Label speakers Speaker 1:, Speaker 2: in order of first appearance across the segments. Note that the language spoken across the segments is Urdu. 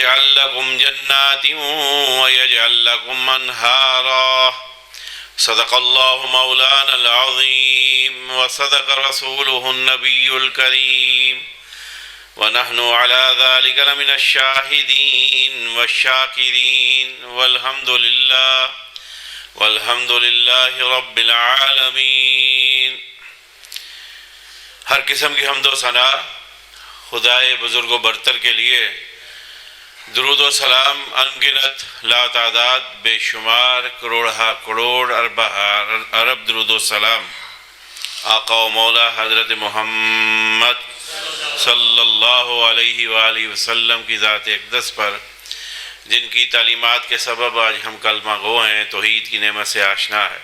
Speaker 1: ويجعل لكم جنات ويجعل لكم أنهارا صدق الله مولانا العظيم وصدق رسوله النبي الكريم ونحن على ذلك لمن الشاهدين والشاكرين والحمد لله رب العالمین۔ ہر قسم کی حمد و ثنا خدائے بزرگ و برتر کے لیے، درود و سلام انگنت لا تعداد بے شمار کروڑہا کروڑ ارب درود و سلام آقا و مولا حضرت محمد صلی اللہ علیہ وآلہ وسلم کی ذات اقدس پر، جن کی تعلیمات کے سبب آج ہم کلمہ گو ہیں، توحید کی نعمت سے آشنا ہے۔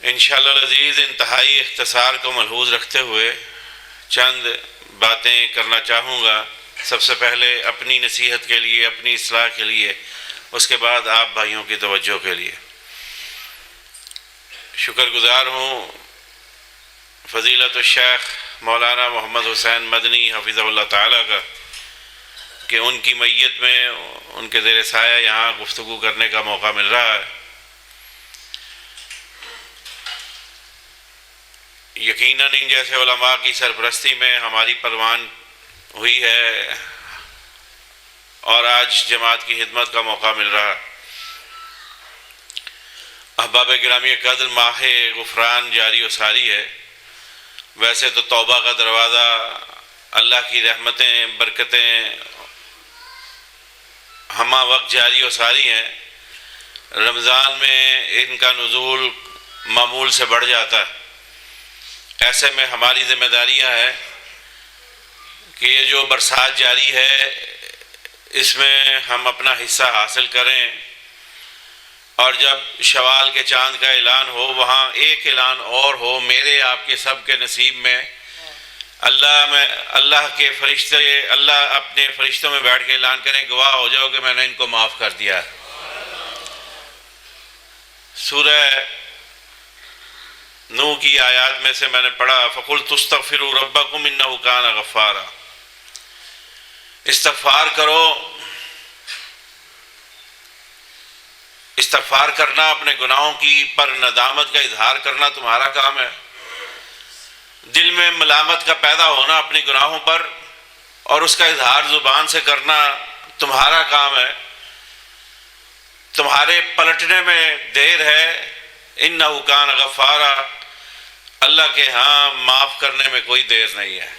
Speaker 1: انشاءاللہ العزیز انتہائی اختصار کو ملحوظ رکھتے ہوئے چند باتیں کرنا چاہوں گا۔ سب سے پہلے اپنی نصیحت کے لیے، اپنی اصلاح کے لیے، اس کے بعد آپ بھائیوں کی توجہ کے لیے۔ شکر گزار ہوں فضیلت الشیخ مولانا محمد حسین مدنی حفظہ اللہ تعالیٰ کا کہ ان کی میت میں ان کے زیر سایہ یہاں گفتگو کرنے کا موقع مل رہا ہے۔ یقیناً ان جیسے علماء کی سرپرستی میں ہماری پروان ہوئی ہے اور آج جماعت کی خدمت کا موقع مل رہا ہے۔ احباب گرامی قدر، ماہ غفران جاری و ساری ہے۔ ویسے تو توبہ کا دروازہ، اللہ کی رحمتیں برکتیں ہمہ وقت جاری و ساری ہیں۔ رمضان میں ان کا نزول معمول سے بڑھ جاتا ہے۔ ایسے میں ہماری ذمہ داریاں ہیں کہ یہ جو برسات جاری ہے اس میں ہم اپنا حصہ حاصل کریں، اور جب شوال کے چاند کا اعلان ہو، وہاں ایک اعلان اور ہو میرے آپ کے سب کے نصیب میں، اللہ کے فرشتے، اللہ اپنے فرشتوں میں بیٹھ کے اعلان کریں، گواہ ہو جاؤ کہ میں نے ان کو معاف کر دیا ہے۔ سورہ نوح کی آیات میں سے میں نے پڑھا فَقُلْتُ اسْتَغْفِرُوا رَبَّكُمْ إِنَّهُ كَانَ غَفَّارًا، استغفار کرو۔ استغفار کرنا، اپنے گناہوں کی پر ندامت کا اظہار کرنا تمہارا کام ہے۔ دل میں ملامت کا پیدا ہونا اپنی گناہوں پر اور اس کا اظہار زبان سے کرنا تمہارا کام ہے۔ تمہارے پلٹنے میں دیر ہے، انہ کان غفارا، اللہ کے ہاں معاف کرنے میں کوئی دیر نہیں ہے۔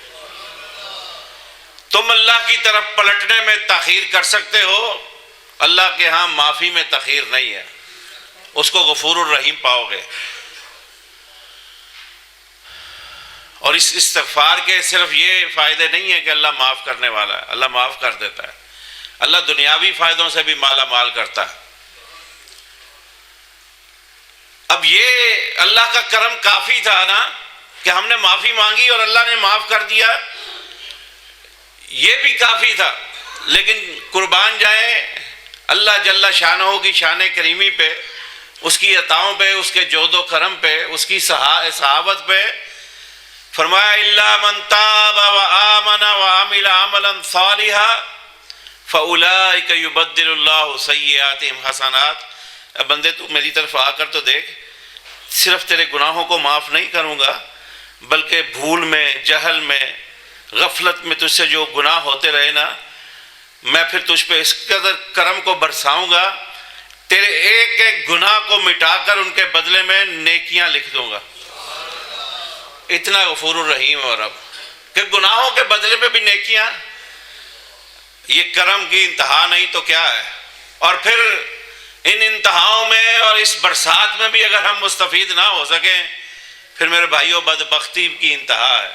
Speaker 1: تم اللہ کی طرف پلٹنے میں تاخیر کر سکتے ہو، اللہ کے ہاں معافی میں تاخیر نہیں ہے، اس کو غفور الرحیم پاؤ گے۔ اور اس استغفار کے صرف یہ فائدے نہیں ہیں کہ اللہ معاف کرنے والا ہے، اللہ معاف کر دیتا ہے، اللہ دنیاوی فائدوں سے بھی مالا مال کرتا ہے۔ اب یہ اللہ کا کرم کافی تھا نا کہ ہم نے معافی مانگی اور اللہ نے معاف کر دیا، یہ بھی کافی تھا، لیکن قربان جائیں اللہ جل شانہ کی شان کریمی پہ، اس کی عطاؤں پہ، اس کے جود و کرم پہ، اس کی صحابت پہ۔ فرمایا الا من تاب وآمن وعمل عملا صالحا فاولئک یبدل اللہ سیئاتہم حسنات۔ اب بندے تو میری طرف آ کر تو دیکھ، صرف تیرے گناہوں کو معاف نہیں کروں گا بلکہ بھول میں، جہل میں، غفلت میں تجھ سے جو گناہ ہوتے رہے نا، میں پھر تجھ پہ اس قدر کرم کو برساؤں گا، تیرے ایک ایک گناہ کو مٹا کر ان کے بدلے میں نیکیاں لکھ دوں گا۔ اتنا غفور الرحیم ہے رب کہ گناہوں کے بدلے میں بھی نیکیاں، یہ کرم کی انتہا نہیں تو کیا ہے۔ اور پھر ان انتہاؤں میں اور اس برسات میں بھی اگر ہم مستفید نہ ہو سکیں، پھر میرے بھائیوں بدبختی کی انتہا ہے۔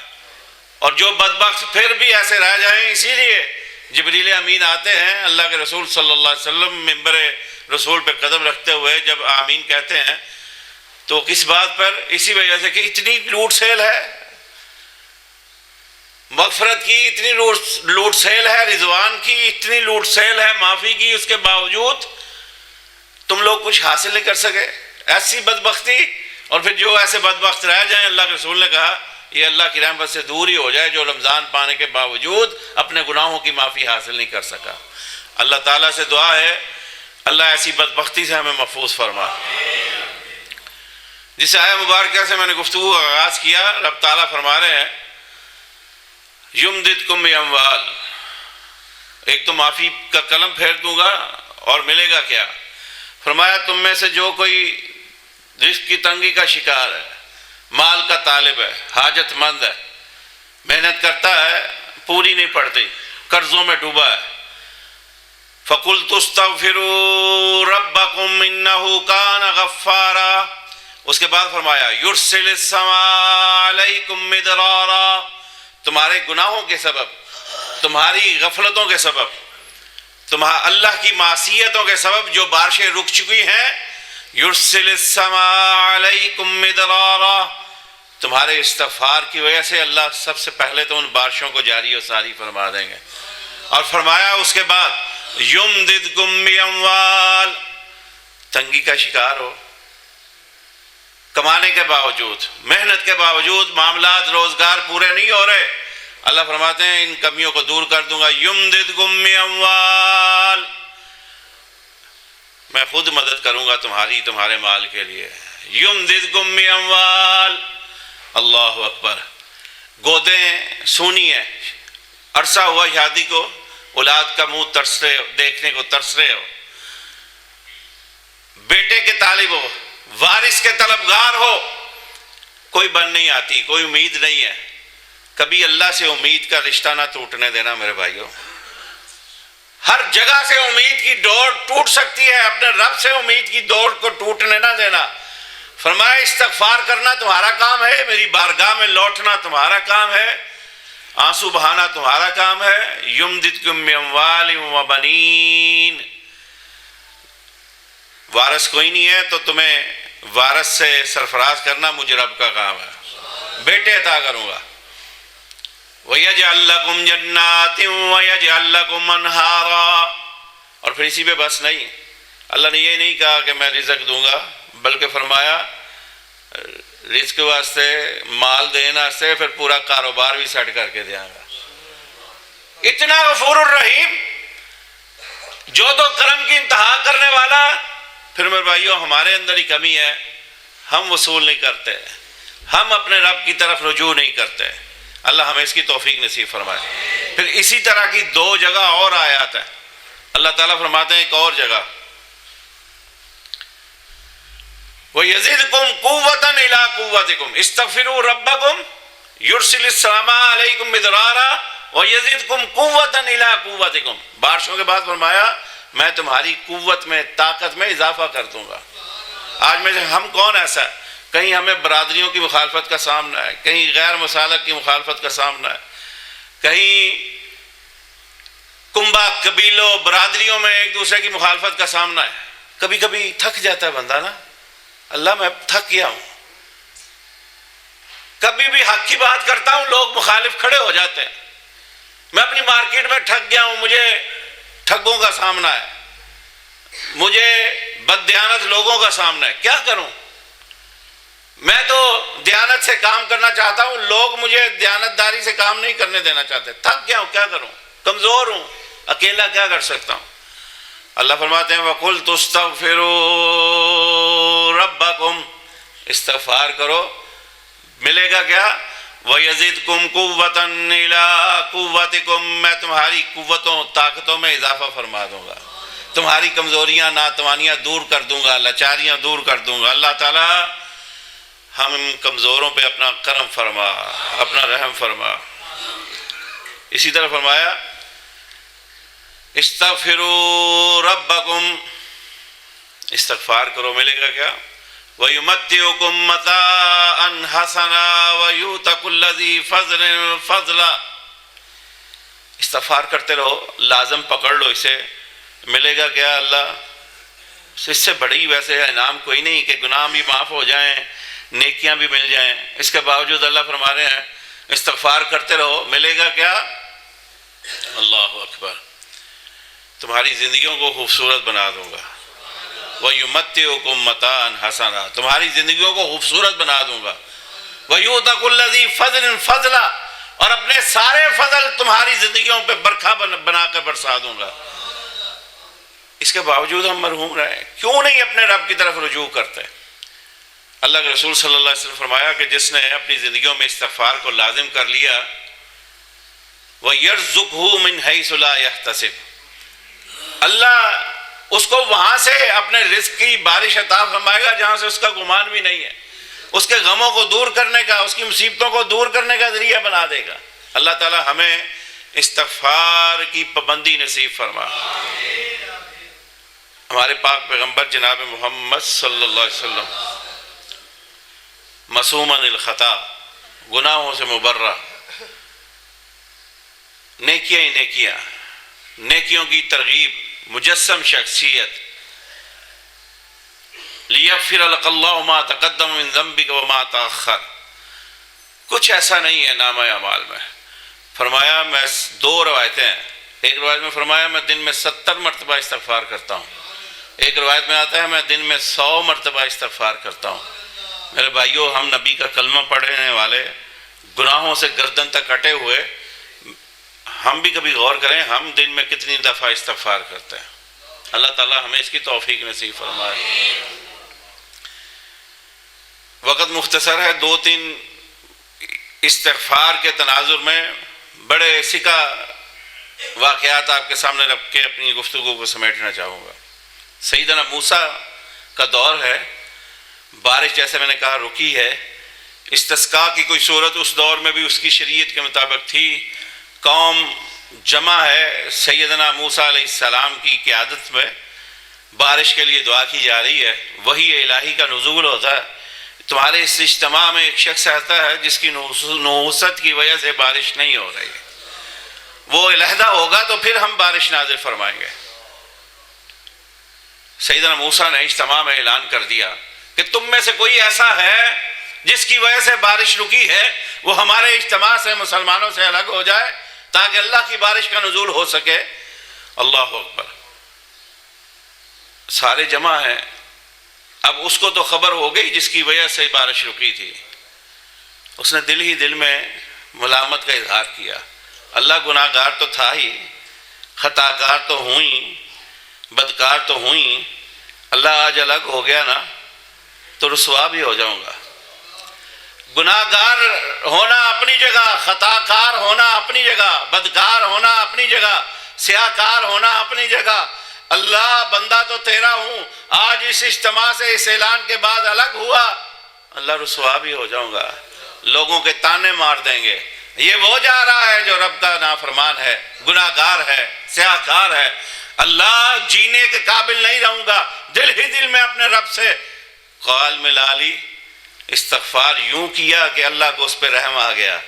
Speaker 1: اور جو بدبخت پھر بھی ایسے رہ جائیں، اسی لیے جبریل امین آتے ہیں، اللہ کے رسول صلی اللہ علیہ وسلم منبر رسول پہ قدم رکھتے ہوئے جب آمین کہتے ہیں تو کس بات پر؟ اسی وجہ سے کہ اتنی لوٹ سیل ہے، مغفرت کی اتنی لوٹ سیل ہے، رضوان کی اتنی لوٹ سیل ہے، معافی کی، اس کے باوجود تم لوگ کچھ حاصل نہیں کر سکے۔ ایسی بدبختی، اور پھر جو ایسے بدبخت رہ جائیں، اللہ کے رسول نے کہا یہ اللہ کی رحمت سے دور ہی ہو جائے جو رمضان پانے کے باوجود اپنے گناہوں کی معافی حاصل نہیں کر سکا۔ اللہ تعالیٰ سے دعا ہے اللہ ایسی بدبختی سے ہمیں محفوظ فرما۔ جس آیہ مبارکہ سے میں نے گفتگو کا آغاز کیا، رب تعالیٰ فرما رہے ہیں یمددکم باموال، ایک تو معافی کا قلم پھیر دوں گا اور ملے گا کیا؟ فرمایا تم میں سے جو کوئی رزق کی تنگی کا شکار ہے، مال کا طالب ہے، حاجت مند ہے، محنت کرتا ہے پوری نہیں پڑتی، قرضوں میں ڈوبا ہے، فَقُلْتُ اسْتَغْفِرُوا رَبَّكُمْ إِنَّهُ كَانَ غَفَّارًا، اس کے بعد فرمایا يُرْسِلِ السَّمَاءَ عَلَيْكُمْ مِدْرَارًا، تمہارے گناہوں کے سبب، تمہاری غفلتوں کے سبب، اللہ کی معصیتوں کے سبب جو بارشیں رک چکی ہیں، یرسل السماء علیکم مدرارا، تمہارے استغفار کی وجہ سے اللہ سب سے پہلے تو ان بارشوں کو جاری و ساری فرما دیں گے۔ اور فرمایا اس کے بعد یمددکم باموال، تنگی کا شکار ہو، کمانے کے باوجود، محنت کے باوجود معاملات روزگار پورے نہیں ہو رہے، اللہ فرماتے ہیں ان کمیوں کو دور کر دوں گا، یمددکم باموال، میں خود مدد کروں گا تمہارے مال کے لیے، یمددکم باموال، اللہ اکبر۔ گودیں سونی ہیں، عرصہ ہوا شادی کو، اولاد کا منہ ترس رہے ہو، دیکھنے کو ترس رہے ہو، بیٹے کے طالب ہو، وارث کے طلبگار ہو، کوئی بن نہیں آتی، کوئی امید نہیں ہے، کبھی اللہ سے امید کا رشتہ نہ ٹوٹنے دینا میرے بھائیوں۔ ہر جگہ سے امید کی ڈور ٹوٹ سکتی ہے، اپنے رب سے امید کی ڈور کو ٹوٹنے نہ دینا۔ فرمایا استغفار کرنا تمہارا کام ہے، میری بارگاہ میں لوٹنا تمہارا کام ہے، آنسو بہانا تمہارا کام ہے، یمددکم باموال وبنین، وارث کوئی نہیں ہے تو تمہیں وارث سے سرفراز کرنا مجھ رب کا کام ہے، بیٹے عطا کروں گا۔ وَيَجْعَلْ لَكُمْ جَنَّاتٍ وَيَجْعَلْ لَكُمْ أَنْهَارًا، اور پھر اسی پہ بس نہیں، اللہ نے یہ نہیں کہا کہ میں رزق دوں گا، بلکہ فرمایا رزق واسطے، مال دینے واسطے پھر پورا کاروبار بھی سیٹ کر کے دیا گا۔ اتنا غفور الرحیم، جود و کرم کی انتہا کرنے والا۔ پھر میرے بھائیوں ہمارے اندر ہی کمی ہے، ہم وصول نہیں کرتے، ہم اپنے رب کی طرف رجوع نہیں کرتے، اللہ ہمیں اس کی توفیق نصیب فرمائے۔ پھر اسی طرح کی دو جگہ اور آیات ہیں، اللہ تعالیٰ فرماتے ہیں ایک اور جگہ وَيَزِدْكُمْ قُوَّةً إِلَىٰ قُوَّتِكُمْ اسْتَغْفِرُوا رَبَّكُمْ يُرْسِلِ السَّمَاءَ عَلَيْكُمْ مِدْرَارًا وَيَزِدْكُمْ قُوَّةً إِلَىٰ قُوَّتِكُمْ، بارشوں کے بعد فرمایا میں تمہاری قوت میں، طاقت میں اضافہ کر دوں گا۔ آج میں ہم کون ایسا ہے، کہیں ہمیں برادریوں کی مخالفت کا سامنا ہے، کہیں غیر مسالک کی مخالفت کا سامنا ہے، کہیں کنبہ قبیلوں برادریوں میں ایک دوسرے کی مخالفت کا سامنا ہے۔ کبھی کبھی تھک جاتا ہے بندہ نا، اللہ میں تھک گیا ہوں، کبھی بھی حق کی بات کرتا ہوں لوگ مخالف کھڑے ہو جاتے ہیں، میں اپنی مارکیٹ میں تھک گیا ہوں، مجھے ٹھگوں کا سامنا ہے، مجھے بددیانت لوگوں کا سامنا ہے، کیا کروں؟ میں تو دیانت سے کام کرنا چاہتا ہوں، لوگ مجھے دیانت داری سے کام نہیں کرنے دینا چاہتے، تھک گیا ہوں، کیا کروں؟ کمزور ہوں، اکیلا کیا کر سکتا ہوں؟ اللہ فرماتے ہیں وَقُلْتُ اسْتَغْفِرُوا رَبَّكُمْ، استغفار کرو، ملے گا کیا؟ وَيَزِدْكُمْ قُوَّةً إِلَىٰ قُوَّتِكُمْ، میں تمہاری قوتوں طاقتوں میں اضافہ فرما دوں گا، تمہاری کمزوریاں ناتوانیاں دور کر دوں گا، لاچاریاں دور کر دوں گا۔ اللہ تعالیٰ ہم کمزوروں پہ اپنا کرم فرما، اپنا رحم فرما۔ اسی طرح فرمایا استغفروا ربکم، استغفار کرو، ملے گا کیا؟ وَيُمَتِّعُكُمْ مَتَاعًا حَسَنًا وَيُؤْتِ كُلَّ ذِي فَضْلٍ فَضْلًا، استغفار کرتے رہو، لازم پکڑ لو اسے، ملے گا کیا؟ اللہ اس سے بڑی ویسے انعام کوئی نہیں کہ گناہ بھی معاف ہو جائیں، نیکیاں بھی مل جائیں، اس کے باوجود اللہ فرما رہے ہیں استغفار کرتے رہو، ملے گا کیا؟ اللہ اکبر، تمہاری زندگیوں کو خوبصورت بنا دوں گا، وَيُمَتِّعُكُمْ مَتَاعًا حَسَنًا، تمہاری زندگیوں کو خوبصورت بنا دوں گا، وَيُؤْتَ كُلَّ ذِي فَضْلٍ فَضْلًا، اور اپنے سارے فضل تمہاری زندگیوں پہ برکھا بنا کر برسا دوں گا۔ اس کے باوجود ہم مرحوم رہے، کیوں نہیں اپنے رب کی طرف رجوع کرتے؟ اللہ کے رسول صلی اللہ علیہ وسلم فرمایا کہ جس نے اپنی زندگیوں میں استغفار کو لازم کر لیا، وَيَرْزُقْهُ مِنْ حَيْثُ لَا يَحْتَسِبُ، اللہ اس کو وہاں سے اپنے رزق کی بارش عطا فرمائے گا جہاں سے اس کا گمان بھی نہیں ہے، اس کے غموں کو دور کرنے کا، اس کی مصیبتوں کو دور کرنے کا ذریعہ بنا دے گا۔ اللہ تعالی ہمیں استغفار کی پابندی نصیب فرما۔ ہمارے پاک پیغمبر جناب محمد صلی اللہ علیہ وسلم معصوماً الخطا، گناہوں سے مبرہ، نیکیاں ہی نیکیاں، نیکیوں کی ترغیب، مجسم شخصیت، لیغفر لک اللہ ما تقدم من ذنبک وما تأخر، کچھ ایسا نہیں ہے نامہ اعمال میں۔ فرمایا میں دو روایتیں ہیں، ایک روایت میں فرمایا میں دن میں 70 مرتبہ استغفار کرتا ہوں، ایک روایت میں آتا ہے میں دن میں 100 مرتبہ استغفار کرتا ہوں۔ میرے بھائیوں، ہم نبی کا کلمہ پڑھنے والے، گناہوں سے گردن تک کٹے ہوئے، ہم بھی کبھی غور کریں ہم دن میں کتنی دفعہ استغفار کرتے ہیں۔ اللہ تعالیٰ ہمیں اس کی توفیق نصیب فرمائے۔ وقت مختصر ہے، 2-3 استغفار کے تناظر میں بڑے سکہ واقعات آپ کے سامنے رکھ کے اپنی گفتگو کو سمیٹنا چاہوں گا۔ سیدنا موسیٰ کا دور ہے، بارش جیسے میں نے کہا رکی ہے، استسقاء کی کوئی صورت اس دور میں بھی اس کی شریعت کے مطابق تھی، قوم جمع ہے، سیدنا موسیٰ علیہ السلام کی قیادت میں بارش کے لیے دعا کی جا رہی ہے، وحی الہی کا نزول ہوتا ہے۔ تمہارے اس اجتماع میں ایک شخص آتا ہے جس کی نحوست کی وجہ سے بارش نہیں ہو رہی ہے، وہ علیحدہ ہوگا تو پھر ہم بارش نازل فرمائیں گے۔ سیدنا موسیٰ نے اجتماع میں اعلان کر دیا کہ تم میں سے کوئی ایسا ہے جس کی وجہ سے بارش رکی ہے، وہ ہمارے اجتماع سے، مسلمانوں سے الگ ہو جائے تاکہ اللہ کی بارش کا نزول ہو سکے۔ اللہ اکبر، سارے جمع ہیں۔ اب اس کو تو خبر ہو گئی جس کی وجہ سے بارش رکی تھی، اس نے دل ہی دل میں ملامت کا اظہار کیا، اللہ گناہ گار تو تھا ہی، خطا کار تو ہوئی، بدکار تو ہوئی، اللہ آج الگ ہو گیا نا تو رسوا بھی ہو جاؤں گا۔ گناہ گار ہونا اپنی جگہ، خطا کار ہونا اپنی جگہ، بدکار ہونا اپنی جگہ، سیاہ کار ہونا اپنی جگہ، اللہ بندہ تو تیرا ہوں، آج اس اجتماع سے اس اعلان کے بعد الگ ہوا، اللہ رسوا بھی ہو جاؤں گا، لوگوں کے تانے مار دیں گے، یہ وہ جا رہا ہے جو رب کا نافرمان ہے، گناہ گار ہے، سیاہ کار ہے، اللہ جینے کے قابل نہیں رہوں گا۔ دل ہی دل میں اپنے رب سے قال ملا لی، استغفار یوں کیا کہ اللہ کو اس پہ رحم آ گیا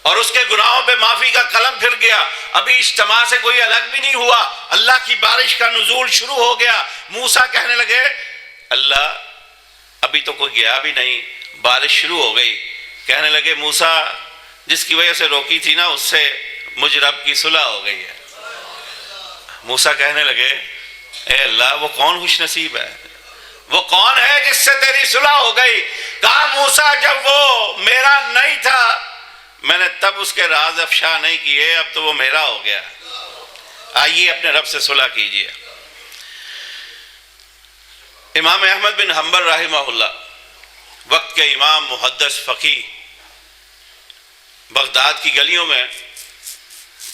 Speaker 1: اور اس کے گناہوں پہ معافی کا قلم پھر گیا۔ ابھی اجتماع سے کوئی الگ بھی نہیں ہوا، اللہ کی بارش کا نزول شروع ہو گیا۔ موسیٰ کہنے لگے اللہ ابھی تو کوئی گیا بھی نہیں، بارش شروع ہو گئی۔ کہنے لگے موسیٰ جس کی وجہ سے روکی تھی نا اس سے مجھ رب کی صلح ہو گئی ہے۔ موسیٰ کہنے لگے اے اللہ وہ کون خوش نصیب ہے، وہ کون ہے جس سے تیری صلح ہو گئی؟ کہا موسیٰ جب وہ میرا نہیں تھا میں نے تب اس کے راز افشا نہیں کیے، اب تو وہ میرا ہو گیا۔ آئیے اپنے رب سے صلح کیجئے۔ امام احمد بن حنبل رحمہ اللہ، وقت کے امام، محدث، فقیہ، بغداد کی گلیوں میں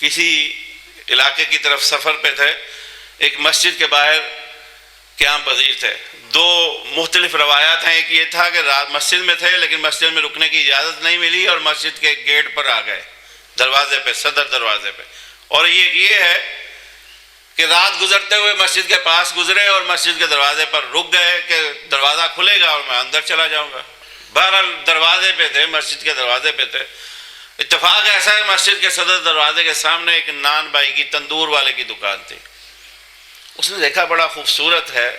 Speaker 1: کسی علاقے کی طرف سفر پہ تھے، ایک مسجد کے باہر قیام پذیر تھے۔ دو مختلف روایات ہیں، ایک یہ تھا کہ رات مسجد میں تھے لیکن مسجد میں رکنے کی اجازت نہیں ملی اور مسجد کے گیٹ پر آ گئے، دروازے پہ، صدر دروازے پہ، اور یہ ہے کہ رات گزرتے ہوئے مسجد کے پاس گزرے اور مسجد کے دروازے پر رک گئے کہ دروازہ کھلے گا اور میں اندر چلا جاؤں گا۔ بہرحال دروازے پہ تھے، مسجد کے دروازے پہ تھے۔ اتفاق ایسا ہے مسجد کے صدر دروازے کے سامنے ایک نان بائی کی، تندور والے کی دکان تھی۔ اس نے دیکھا بڑا خوبصورت ہے،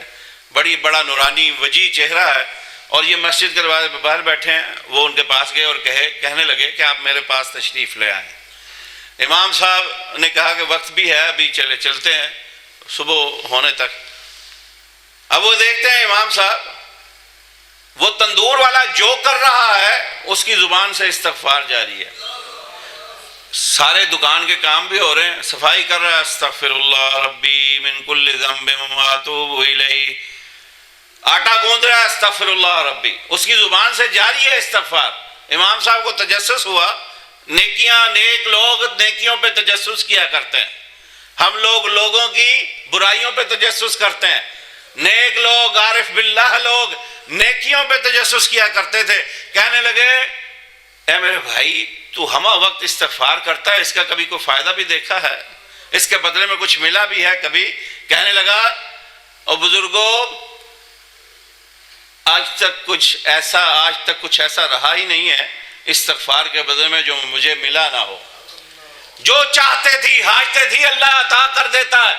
Speaker 1: بڑا نورانی وجیح چہرہ ہے، اور یہ مسجد کے دروازے پہ باہر بیٹھے ہیں۔ وہ ان کے پاس گئے اور کہنے لگے کہ آپ میرے پاس تشریف لے آئیں۔ امام صاحب نے کہا کہ وقت بھی ہے، ابھی چلتے ہیں صبح ہونے تک۔ اب وہ دیکھتے ہیں امام صاحب وہ تندور والا جو کر رہا ہے اس کی زبان سے استغفار جاری ہے. سارے دکان کے کام بھی ہو رہے ہیں, صفائی کر رہا ہے, استغفر اللہ ربی من کل ذنب واتوب الیہ, آٹا گوندھ رہا ہے, استغفر اللہ ربی, اس کی زبان سے جاری ہے استغفار. امام صاحب کو تجسس ہوا, نیک لوگ نیکیوں پہ تجسس کیا کرتے ہیں, ہم لوگ لوگوں کی برائیوں پہ تجسس کرتے ہیں. نیک لوگ, عارف باللہ لوگ نیکیوں پہ تجسس کیا کرتے تھے. کہنے لگے اے میرے بھائی تو ہمہ وقت استغفار کرتا ہے, اس کا کبھی کوئی فائدہ بھی دیکھا ہے, اس کے بدلے میں کچھ ملا بھی ہے کبھی؟ کہنے لگا اور بزرگوں آج تک کچھ ایسا رہا ہی نہیں ہے استغفار کے بدلے میں جو مجھے ملا نہ ہو. جو چاہتے تھی حاجتے تھی اللہ عطا کر دیتا ہے.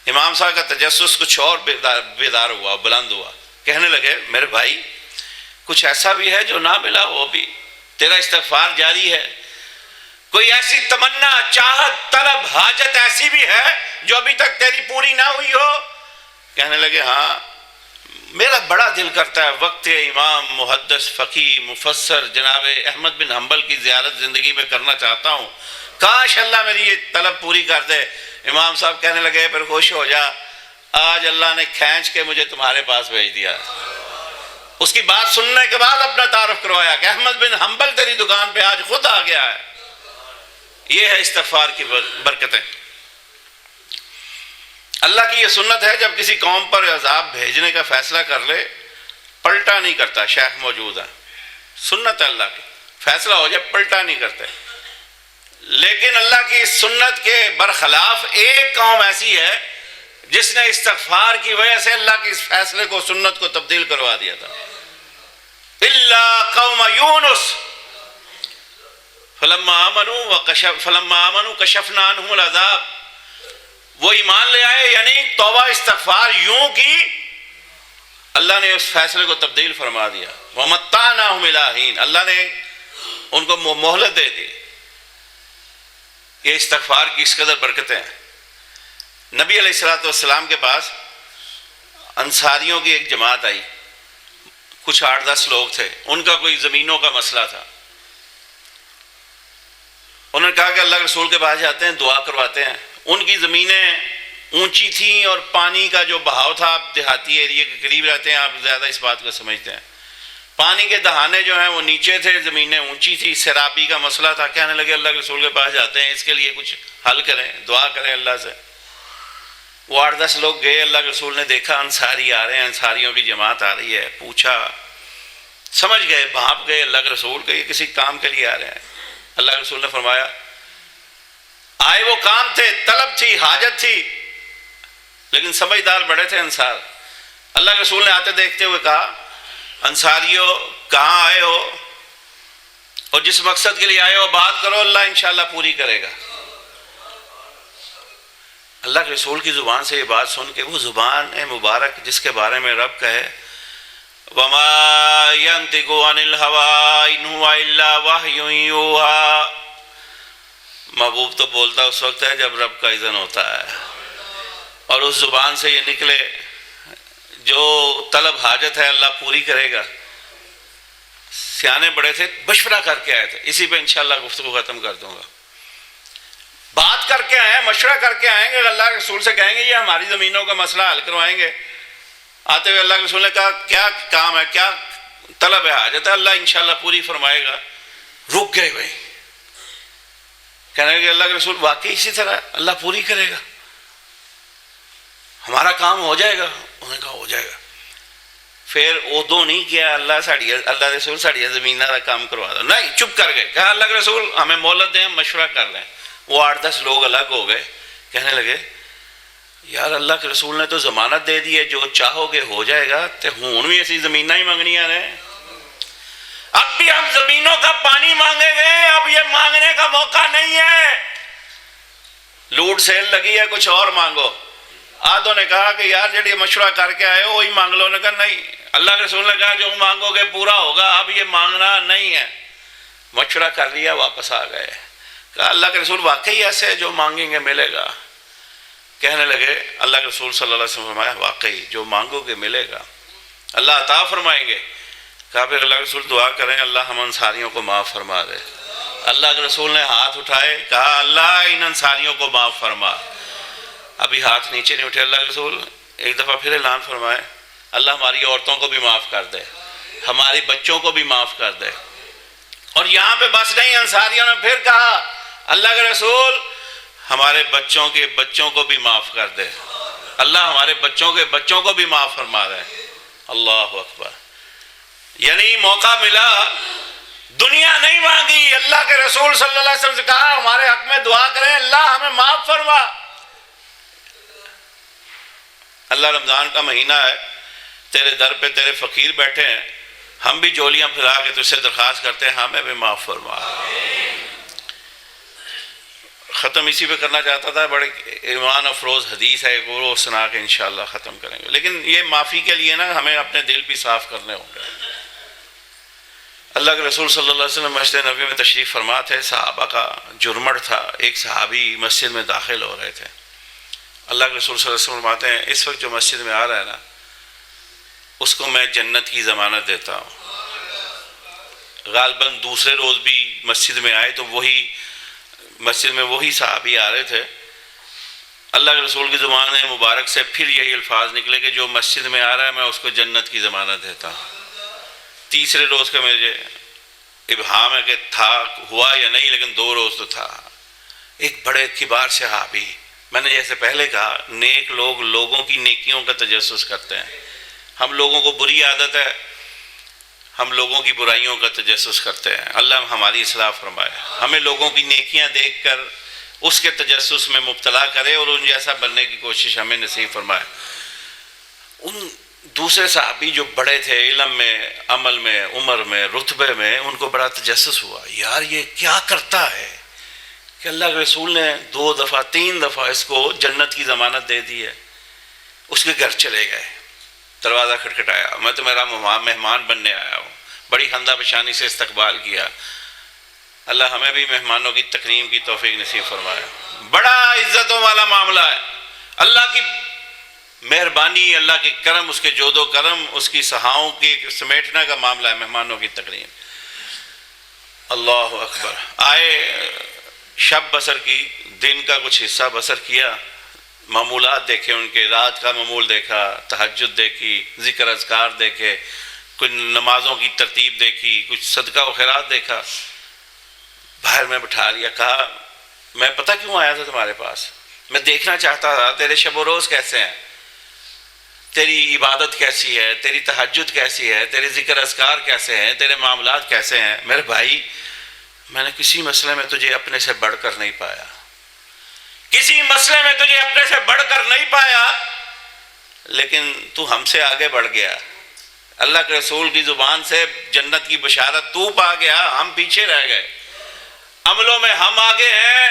Speaker 1: امام صاحب کا تجسس کچھ اور بیدار ہوا, بلند ہوا. کہنے لگے میرے بھائی کچھ ایسا بھی ہے جو نہ ملا ہو, بھی تیرا استغفار جاری ہے. کوئی ایسی تمنا, چاہت, طلب, حاجت ایسی بھی ہے جو ابھی تک تیری پوری نہ ہوئی ہو؟ کہنے لگے ہاں, میرا بڑا دل کرتا ہے وقت امام محدث فقیہ مفسر جناب احمد بن حنبل کی زیارت زندگی میں کرنا چاہتا ہوں, کاش اللہ میری یہ طلب پوری کر دے. امام صاحب کہنے لگے پھر خوش ہو جا, آج اللہ نے کھینچ کے مجھے تمہارے پاس بھیج دیا. اس کی بات سننے کے بعد اپنا تعارف کروایا کہ احمد بن حنبل تیری دکان پہ آج خود آ گیا ہے. یہ ہے استغفار کی برکتیں. اللہ کی یہ سنت ہے جب کسی قوم پر عذاب بھیجنے کا فیصلہ کر لے پلٹا نہیں کرتا. شیخ موجود ہے, سنت ہے اللہ کی, فیصلہ ہو جائے پلٹا نہیں کرتے. لیکن اللہ کی سنت کے برخلاف ایک قوم ایسی ہے جس نے استغفار کی وجہ سے اللہ کے اس فیصلے کو, سنت کو تبدیل کروا دیا تھا. الا قوم یونس فلما آمنوا کشفنا عنہم العذاب. وہ ایمان لے آئے یعنی توبہ استغفار یوں کی, اللہ نے اس فیصلے کو تبدیل فرما دیا. وَمَتَّعْنَاهُمْ إِلَىٰ حِينٍ, اللہ نے ان کو مہلت دے دی. یہ استغفار کی اس قدر برکتیں ہیں. نبی علیہ السلام کے پاس انصاریوں کی ایک جماعت آئی, کچھ 8-10 لوگ تھے, ان کا کوئی زمینوں کا مسئلہ تھا. انہوں نے کہا کہ اللہ کے رسول کے پاس جاتے ہیں, دعا کرواتے ہیں. ان کی زمینیں اونچی تھیں اور پانی کا جو بہاؤ تھا, آپ دیہاتی ایریے کے قریب رہتے ہیں, آپ زیادہ اس بات کو سمجھتے ہیں. پانی کے دہانے جو ہیں وہ نیچے تھے, زمینیں اونچی تھی, سیرابی کا مسئلہ تھا. کہنے لگے اللہ کے رسول کے پاس جاتے ہیں, اس کے لیے کچھ حل کریں, دعا کریں اللہ سے. وہ 8-10 لوگ گئے, اللہ کے رسول نے دیکھا انصاری آ رہے ہیں, انصاریوں کی جماعت آ رہی ہے. پوچھا, سمجھ گئے, بھانپ گئے اللہ کے رسول کہ یہ کسی کام کے لیے آ رہے ہیں. اللہ کے رسول نے فرمایا آئے وہ کام تھے, طلب تھی, حاجت تھی, لیکن سمجھدار بڑے تھے انصار. اللہ کے رسول نے آتے دیکھتے ہوئے کہا انصاریوں کہاں آئے ہو اور جس مقصد کے لیے آئے ہو بات کرو, اللہ انشاءاللہ پوری کرے گا. اللہ کے رسول کی زبان سے یہ بات سن کے, وہ زبان مبارک جس کے بارے میں رب کہے وَمَا يَنْطِقُ عَنِ الْهَوَىٰ إِنْ هُوَ إِلَّا وَحْيٌ يُوحَىٰ. محبوب تو بولتا اس وقت ہے جب رب کا اذن ہوتا ہے, اور اس زبان سے یہ نکلے جو طلب حاجت ہے اللہ پوری کرے گا. سیانے بڑے تھے, مشورہ کر کے آئے تھے. اسی پہ انشاءاللہ گفتگو ختم کر دوں گا. بات کر کے آئے ہیں, مشورہ کر کے آئیں گے, اللہ کے رسول سے کہیں گے یہ ہماری زمینوں کا مسئلہ حل کروائیں گے. آتے ہوئے اللہ کے رسول نے کہا کیا کام ہے, کیا طلب ہے, حاجت ہے, اللہ انشاءاللہ پوری فرمائے گا. رک گئے بھائی, کہنے لگے اللہ کے رسول واقعی اسی طرح اللہ پوری کرے گا, ہمارا کام ہو جائے گا. انہوں نے کہا ہو جائے گا. پھر ادو نہیں کیا اللہ رسول ساڑی زمین کا کام کروا دو, نہیں, چپ کر گئے. کہا اللہ کے رسول ہمیں مہلت دیں, مشورہ کر لیں. وہ 8-10 لوگ الگ ہو گئے. کہنے لگے یار اللہ کے رسول نے تو ضمانت دے دی ہے جو چاہو گے ہو جائے گا, تو ہوں بھی ایسی زمینیں ہی مانگنیاں نے. اب بھی ہم زمینوں کا پانی مانگیں گے, اب یہ مانگنے کا موقع نہیں ہے. لوٹ سیل لگی ہے, کچھ اور مانگو. آدھوں نے کہا کہ یار جڑی مشورہ کر کے آئے ہو وہی مانگ لو. نے کہا نہیں, اللہ کے رسول نے کہا جو مانگو گے پورا ہوگا, اب یہ مانگنا نہیں ہے. مشورہ کر لیا, واپس آ گئے. کہا اللہ کے رسول واقعی ایسے ہے جو مانگیں گے ملے گا. کہنے لگے اللہ کے رسول صلی اللہ علیہ وسلم فرمایا واقعی جو مانگو گے ملے گا. اللہ عطا فرمائیں گے. کہا پھر اللہ کے رسول دعا کریں اللہ ہم انصاریوں کو معاف فرما دے. اللہ کے رسول نے ہاتھ اٹھائے, کہا اللہ ان انصاریوں کو معاف فرما. ابھی ہاتھ نیچے نہیں اٹھے, اللہ کے رسول ایک دفعہ پھر اعلان فرمائے اللہ ہماری عورتوں کو بھی معاف کر دے, ہمارے بچوں کو بھی معاف کر دے. اور یہاں پہ بس نہیں, انصاریوں نے پھر کہا اللہ کے رسول ہمارے بچوں کے بچوں کو بھی معاف کر دے, اللہ ہمارے بچوں کے بچوں کو بھی معاف فرما دے. اللہ اکبر. یعنی موقع ملا, دنیا نہیں مانگی, اللہ کے رسول صلی اللہ علیہ وسلم سے کہا ہمارے حق میں دعا کریں اللہ ہمیں معاف فرما. اللہ رمضان کا مہینہ ہے, تیرے در پہ تیرے فقیر بیٹھے ہیں, ہم بھی جولیاں پھیلا کے تجھ سے درخواست کرتے ہیں ہمیں بھی معاف فرما. ختم اسی پہ کرنا چاہتا تھا, بڑے ایمان افروز حدیث ہے, وہ سنا کے انشاءاللہ ختم کریں گے. لیکن یہ معافی کے لیے نا ہمیں اپنے دل بھی صاف کرنے ہوں گے. اللہ کے رسول صلی اللہ علیہ وسلم مسجد نبوی میں تشریف فرما تھے, صحابہ کا جرمڑ تھا, ایک صحابی مسجد میں داخل ہو رہے تھے. اللہ کے رسول صلی اللہ علیہ وسلم فرماتے ہیں اس وقت جو مسجد میں آ رہا ہے نا اس کو میں جنت کی ضمانت دیتا ہوں. غالباً دوسرے روز بھی مسجد میں آئے تو وہی مسجد میں وہی صحابی آ رہے تھے. اللہ کے رسول کی زبان مبارک سے پھر یہی الفاظ نکلے کہ جو مسجد میں آ رہا ہے میں اس کو جنت کی ضمانت دیتا ہوں. تیسرے روز کا مجھے ابہام ہے کہ تھا ہوا یا نہیں, لیکن 2 روز تو تھا. ایک بڑے کبار صحابی, میں نے جیسے پہلے کہا نیک لوگ لوگوں کی نیکیوں کا تجسس کرتے ہیں. ہم لوگوں کو بری عادت ہے, ہم لوگوں کی برائیوں کا تجسس کرتے ہیں. اللہ ہماری اصلاح فرمائے, ہمیں لوگوں کی نیکیاں دیکھ کر اس کے تجسس میں مبتلا کرے اور ان جیسا بننے کی کوشش ہمیں نصیب فرمائے. ان دوسرے صحابی جو بڑے تھے علم میں, عمل میں, عمر میں, رتبے میں, ان کو بڑا تجسس ہوا, یار یہ کیا کرتا ہے کہ اللہ کے رسول نے 2 دفعہ 3 دفعہ اس کو جنت کی ضمانت دے دی ہے. اس کے گھر چلے گئے, دروازہ کھٹکھٹایا, میں تو میرا مہمان بننے آیا ہوں. بڑی خندہ پیشانی سے استقبال کیا. اللہ ہمیں بھی مہمانوں کی تکریم کی توفیق نصیب فرمایا. بڑا عزتوں والا معاملہ ہے, اللہ کی مہربانی, اللہ کے کرم, اس کے جود و کرم, اس کی سہاؤں کی سمیٹنے کا معاملہ ہے, مہمانوں کی تکریم. اللہ اکبر. آئے, شب بسر کی, دن کا کچھ حصہ بسر کیا, معمولات دیکھے ان کے, رات کا معمول دیکھا, تہجد دیکھی, ذکر اذکار دیکھے, کچھ نمازوں کی ترتیب دیکھی, کچھ صدقہ و خیرات دیکھا. باہر میں بٹھا لیا, کہا میں پتہ کیوں آیا تھا تمہارے پاس, میں دیکھنا چاہتا تھا تیرے شب و روز کیسے ہیں, تیری عبادت کیسی ہے, تیری تہجد کیسی ہے, تیرے ذکر اذکار کیسے ہیں, تیرے معاملات کیسے ہیں. میرے بھائی میں نے کسی مسئلے میں تجھے اپنے سے بڑھ کر نہیں پایا, کسی مسئلے میں تجھے اپنے سے بڑھ کر نہیں پایا, لیکن تو ہم سے آگے بڑھ گیا. اللہ کے رسول کی زبان سے جنت کی بشارت تو پا گیا, ہم پیچھے رہ گئے. عملوں میں ہم آگے ہیں,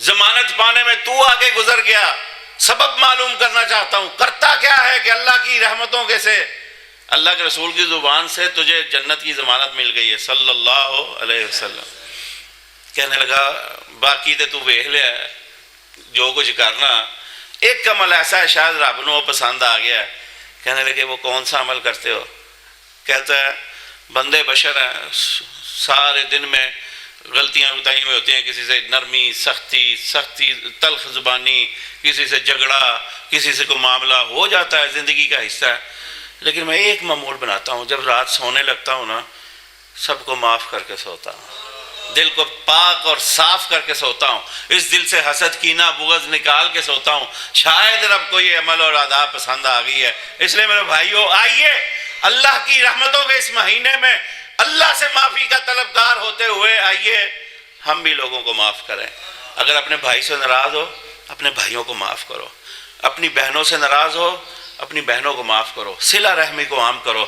Speaker 1: ضمانت پانے میں تو آگے گزر گیا. سبب معلوم کرنا چاہتا ہوں, کرتا کیا ہے کہ اللہ کی رحمتوں کے سے اللہ کے رسول کی زبان سے تجھے جنت کی ضمانت مل گئی ہے صلی اللہ علیہ وسلم. کہنے لگا باقی تے تو ویکھ لیا ہے جو کچھ کرنا, ایک عمل ایسا ہے شاید رب نو پسند آ گیا ہے. کہنے لگے وہ کون سا عمل کرتے ہو؟ کہتا ہے بندے بشر ہیں, سارے دن میں غلطیاں بتائی میں ہوتی ہیں, کسی سے نرمی, سختی, تلخ زبانی, کسی سے جھگڑا, کسی سے کوئی معاملہ ہو جاتا ہے, زندگی کا حصہ ہے. لیکن میں ایک معمول بناتا ہوں, جب رات سونے لگتا ہوں نا سب کو معاف کر کے سوتا ہوں, دل کو پاک اور صاف کر کے سوتا ہوں, اس دل سے حسد کینہ بغض نکال کے سوتا ہوں. شاید رب کو یہ عمل اور آداب پسند آ گئی ہے. اس لیے میرے بھائیو آئیے اللہ کی رحمتوں کے اس مہینے میں اللہ سے معافی کا طلبگار ہوتے ہوئے آئیے ہم بھی لوگوں کو معاف کریں. اگر اپنے بھائی سے ناراض ہو اپنے بھائیوں کو معاف کرو, اپنی بہنوں سے ناراض ہو اپنی بہنوں کو معاف کرو, صلہ رحمی کو عام کرو.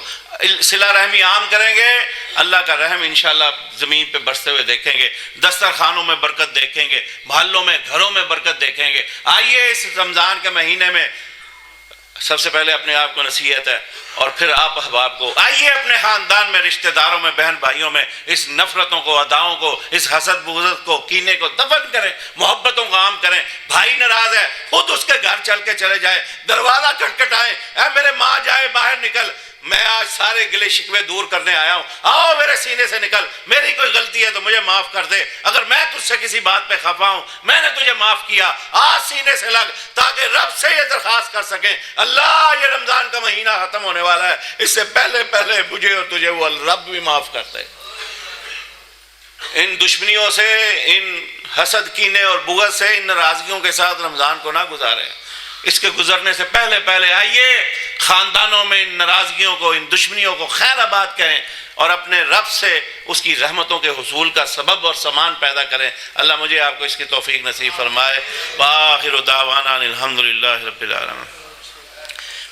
Speaker 1: صلہ رحمی عام کریں گے اللہ کا رحم انشاءاللہ زمین پہ برستے ہوئے دیکھیں گے, دسترخوانوں میں برکت دیکھیں گے, محلوں میں گھروں میں برکت دیکھیں گے. آئیے اس رمضان کے مہینے میں سب سے پہلے اپنے آپ کو نصیحت ہے اور پھر آپ احباب کو, آئیے اپنے خاندان میں, رشتہ داروں میں, بہن بھائیوں میں اس نفرتوں کو, اداؤں کو, اس حسد بغض کو, کینے کو دفن کریں, محبتوں کو عام کریں. بھائی ناراض ہے خود اس کے گھر چل کے چلے جائے, دروازہ کھٹکھٹائیں, اے میرے ماں جائے باہر نکل, میں آج سارے گلے شکوے دور کرنے آیا ہوں، آؤ میرے سینے سے نکل، میری کوئی غلطی ہے تو مجھے معاف کر دے، اگر میں تجھ سے کسی بات پہ خفا ہوں میں نے تجھے معاف کیا، آج سینے سے لگ تاکہ رب سے یہ درخواست کر سکیں، اللہ یہ رمضان کا مہینہ ختم ہونے والا ہے، اس سے پہلے پہلے مجھے اور تجھے وہ رب بھی معاف کر دے۔ ان دشمنیوں سے، ان حسد کینے اور بغض سے، ان ناراضگیوں کے ساتھ رمضان کو نہ گزاریں، اس کے گزرنے سے پہلے پہلے آئیے خاندانوں میں ان ناراضگیوں کو، ان دشمنیوں کو خیر آباد کریں اور اپنے رب سے اس کی رحمتوں کے حصول کا سبب اور سامان پیدا کریں۔ اللہ مجھے آپ کو اس کی توفیق نصیب فرمائے۔ وآخر دعوانا الحمدللہ رب العالمین۔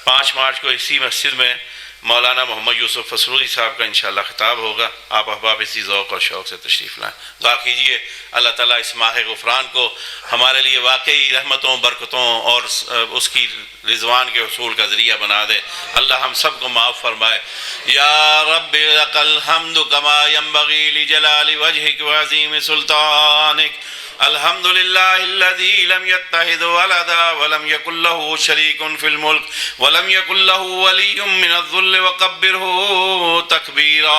Speaker 1: 5 مارچ کو اسی مسجد میں مولانا محمد یوسف فسروی صاحب کا انشاءاللہ خطاب ہوگا، آپ احباب اسی ذوق اور شوق سے تشریف لائیں۔ دعا کیجئے اللہ تعالیٰ اس ماہ غفران کو ہمارے لیے واقعی رحمتوں، برکتوں اور اس کی رضوان کے حصول کا ذریعہ بنا دے۔ اللہ ہم سب کو معاف فرمائے۔ یا رب لک الحمد کما ینبغی لجلال وجہک وعظیم سلطانک، الحمد للہ الذی لم یتخذ ولدا ولم یکن له شریک فی الملک ولم یکن له ولی من الذل وکبرہ تکبیرا۔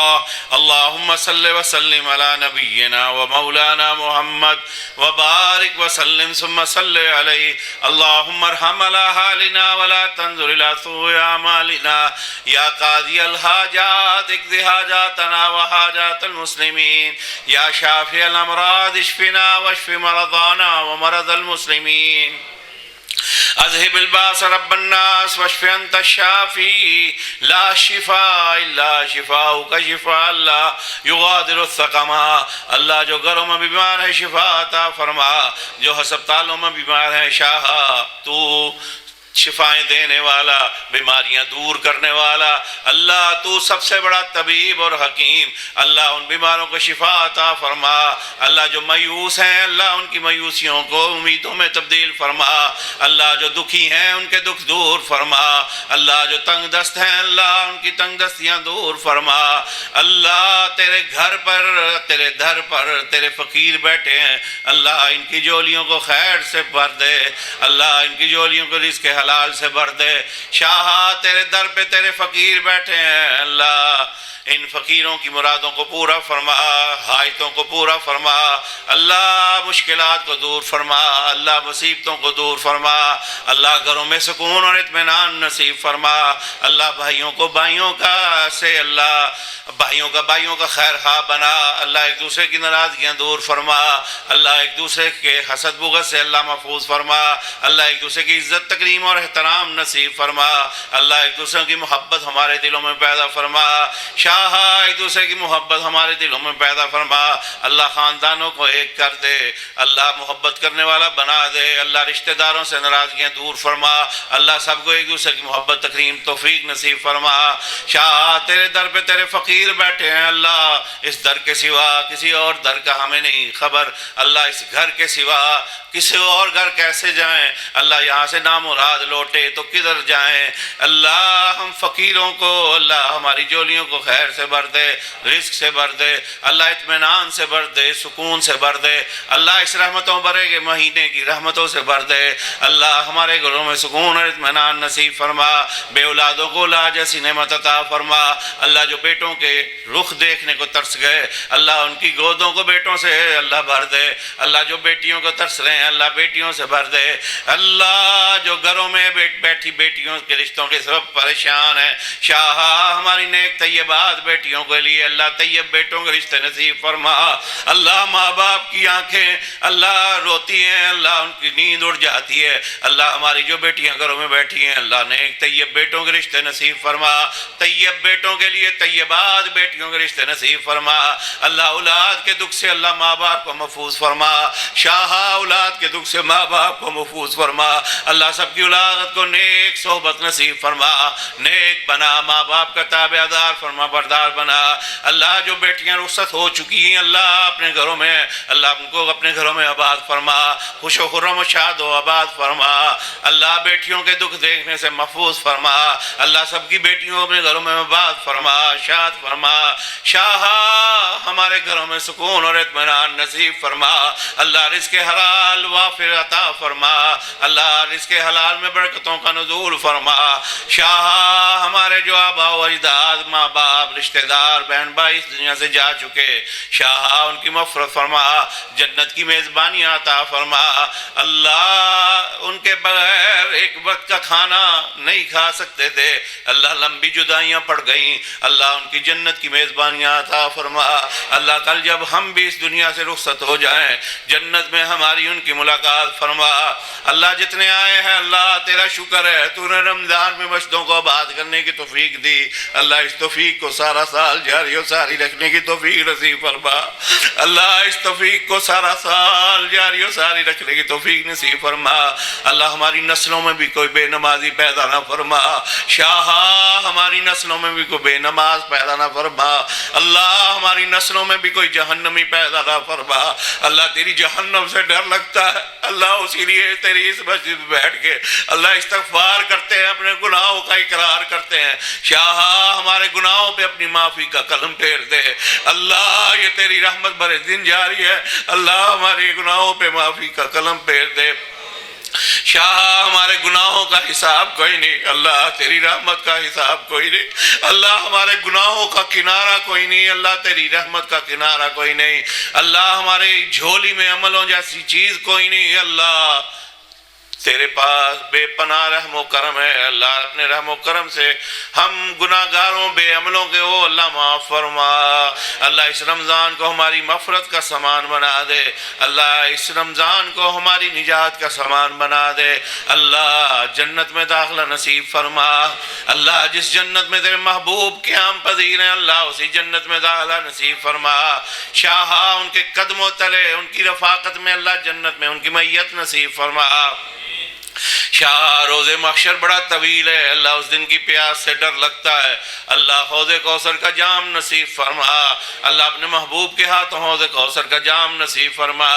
Speaker 1: اللہم صل وسلم علی نبینا ومولانا محمد وبارک وسلم ثم صل علیہ۔ اللہم ارحم علی حالنا ولا تنظر الی سوء اعمالنا، یا قاضی الحاجات اقض حاجاتنا وحاجات المسلمین، یا شافی الامراض اشفنا واشف مرضانا ومرض المسلمین، اذهب الباس رب الناس واشف انت الشافی، لا شفاء الا شفاؤک شفاء لا یغادر السقما۔ اللہ جو گھروں میں بیمار ہے شفا عطا فرما، جو ہسپتالوں میں بیمار ہے شاہ تو شفائیں دینے والا، بیماریاں دور کرنے والا، اللہ تو سب سے بڑا طبیب اور حکیم، اللہ ان بیماروں کو شفا عطا فرما۔ اللہ جو مایوس ہیں اللہ ان کی مایوسیوں کو امیدوں میں تبدیل فرما، اللہ جو دکھی ہیں ان کے دکھ دور فرما، اللہ جو تنگ دست ہیں اللہ ان کی تنگ دستیاں دور فرما۔ اللہ تیرے گھر پر، تیرے در پر تیرے فقیر بیٹھے ہیں، اللہ ان کی جولیوں کو خیر سے بھر دے، اللہ ان کی جولیوں کو رزق حلال سے بھر دے۔ شاہ تیرے در پہ تیرے فقیر بیٹھے ہیں، اللہ ان فقیروں کی مرادوں کو پورا فرما، حاجتوں کو پورا فرما، اللہ مشکلات کو دور فرما، اللہ مصیبتوں کو دور فرما، اللہ گھروں میں سکون اور اطمینان نصیب فرما، اللہ بھائیوں کو بھائیوں کا سے، اللہ بھائیوں کا خیر خواہ بنا، اللہ ایک دوسرے کی ناراضگیاں دور فرما، اللہ ایک دوسرے کے حسد بغض سے اللہ محفوظ فرما، اللہ ایک دوسرے کی عزت تکریم اور احترام نصیب فرما، اللہ ایک دوسرے کی محبت ہمارے دلوں میں پیدا فرما، شاہ ایک دوسرے کی محبت ہمارے دلوں میں پیدا فرما، اللہ خاندانوں کو ایک کر دے، اللہ محبت کرنے والا بنا دے، اللہ رشتہ داروں سے ناراضگیاں دور فرما، اللہ سب کو ایک دوسرے کی محبت تکریم توفیق نصیب فرما۔ شاہ تیرے در پہ تیرے فقیر بیٹھے ہیں، اللہ اس در کے سوا کسی اور در کا ہمیں نہیں خبر، اللہ اس گھر کے سوا کسی اور گھر کیسے جائیں، اللہ یہاں سے نامراد لوٹے تو کدھر جائیں، اللہ ہم فقیروں کو اللہ ہماری جولیوں کو خیر سے بھر دے، رزق سے بھر دے، اللہ اطمینان سے بھر دے، سکون سے بھر دے، اللہ اس رحمتوں بھرے کے مہینے کی رحمتوں سے بھر دے، اللہ ہمارے گھروں میں سکون اور اطمینان نصیب فرما، بے اولادوں کو اولاد جیسی نعمت عطا فرما، اللہ جو بیٹوں کے رخ دیکھنے کو ترس گئے اللہ ان کی گودوں کو بیٹوں سے اللہ بھر دے، اللہ جو بیٹیوں کو ترس رہے ہیں اللہ بیٹیوں سے بھر دے، اللہ جو گھروں میں بیٹھی بیٹیوں کے رشتوں کے سبب پریشان ہیں، شاہ ہماری نیک طیبات بیٹیوں کے لیے اللہ طیب بیٹوں کے رشتے نصیب فرما، اللہ ماں باپ کی آنکھیں اللہ روتی ہیں، اللہ ان کی نیند اڑ جاتی ہے، اللہ ہماری جو بیٹیاں گھروں میں بیٹھی ہیں اللہ نیک طیب بیٹوں کے رشتے نصیب فرما، طیب بیٹوں کے لیے طیبات بیٹیوں کے رشتے نصیب فرما، اللہ اولاد کے دکھ سے اللہ ماں باپ کو محفوظ فرما، شاہ اولاد کے دکھ سے ماں باپ کو محفوظ فرما، اللہ سب کی اولاد کو نیک صحبت نصیب فرما، نیک بنا، ماں باپ کا تابع دار فرما بردار بنا، اللہ جو بیٹیاں رخصت ہو چکی ہیں اللہ اپنے گھروں میں اللہ ان کو اپنے گھروں میں آباد فرما، خوش و خرم و شاد و آباد فرما، اللہ بیٹیوں کے دکھ دیکھنے سے محفوظ فرما، اللہ سب کی بیٹیوں کو اپنے گھروں میں آباد فرما، شاد فرما، شاہ ہمارے گھروں میں سکون اور اطمینان نصیب فرما، اللہ رزق حلال وافر عطا فرما، اللہ رزق حلال میں برکتوں کا نزول فرما۔ شاہ ہمارے جو آبا و اجداد، ماں باپ، رشتہ دار، بہن بھائی اس دنیا سے جا چکے، شاہ ان کی مغفرت فرما، جنت کی میزبانی عطا فرما۔ اللہ ان کے بغیر ایک وقت کا کھانا نہیں کھا سکتے تھے، اللہ لمبی جدائیاں پڑ گئیں، اللہ ان کی جنت کی میزبانیاں عطا فرما۔ اللہ کل جب ہم بھی اس دنیا سے رخصت ہو جائیں، جنت میں ہماری ان کی ملاقات فرما۔ اللہ جتنے آئے ہیں اللہ تیرا شکر ہے، تو نے رمضان میں مسجدوں کو آباد کرنے کی توفیق دی، اللہ اس توفیق کو سارا سال جاری و ساری رکھنے کی توفیق نصیب فرما۔ اللہ اس توفیق کو سارا سال جاری و ساری رکھنے کی توفیق نصیب فرما۔ اللہ ہماری نسلوں میں بھی کوئی بے نمازی پیدا نہ فرما، شاہ ہماری نسلوں میں بھی کوئی بے نماز پیدا نہ فرما، اللہ ہماری نسلوں میں بھی کوئی جہنمی پیدا نہ فرما۔ اللہ تیری جہنم سے ڈر لگتا ہے، اللہ اسی لیے تیری اس مسجد میں بیٹھ کے اللہ استغفار کرتے ہیں، اپنے گناہوں کا اقرار کرتے ہیں۔ شاہ ہمارے گناہوں پہ اپنی معافی کا قلم پھیر دے، اللہ یہ تیری رحمت بھرے دن جاری ہے، اللہ ہمارے گناہوں پہ معافی کا قلم پھیر دے۔ شاہ ہمارے گناہوں کا حساب کوئی نہیں، اللہ تیری رحمت کا حساب کوئی نہیں، اللہ ہمارے گناہوں کا کنارہ کوئی نہیں، اللہ تیری رحمت کا کنارہ کوئی نہیں، اللہ ہمارے جھولی میں عملوں جیسی چیز کوئی نہیں، اللہ تیرے پاس بے پناہ رحم و کرم ہے، اللہ اپنے رحم و کرم سے ہم گناہگاروں بے عملوں کے ہو اللہ معاف فرما۔ اللہ اس رمضان کو ہماری مغفرت کا سامان بنا دے، اللہ اس رمضان کو ہماری نجات کا سامان بنا دے، اللہ جنت میں داخلہ نصیب فرما۔ اللہ جس جنت میں تیرے محبوب قیام پذیر ہیں اللہ اسی جنت میں داخلہ نصیب فرما۔ شاہ ان کے قدموں تلے ان کی رفاقت میں اللہ جنت میں ان کی معیت نصیب فرما۔ شاہ روز محشر بڑا طویل ہے، اللہ اس دن کی پیاس سے ڈر لگتا ہے، اللہ حوض کوثر کا جام نصیب فرما، اللہ اپنے محبوب کے ہاتھوں حوض کوثر کا جام نصیب فرما۔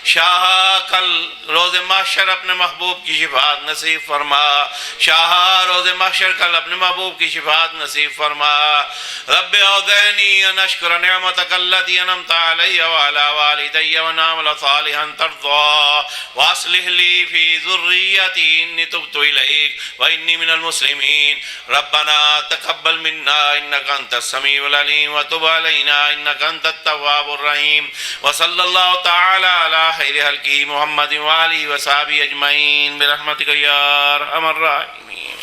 Speaker 1: شاہ کل روز محشر اپنے محبوب کی شفاعت نصیب فرما، شاہ روز محشر کل اپنے محبوب کی شفاعت نصیب فرما۔ رب اوزعنی ان اشکر نعمتک التی انعمت علی وعلی والدی وان اعمل صالحا ترضاه واصلح لی فی ذریتی انی تبت الیک وانی من المسلمین ربنا تقبل منا انک انت السمیع العلیم وتب علینا انک انت التواب الرحیم وصلی اللہ تعالی علی خیر خلقہ محمد وآلہ وصحبہ اجمعین برحمتک یا ارحم الراحمین۔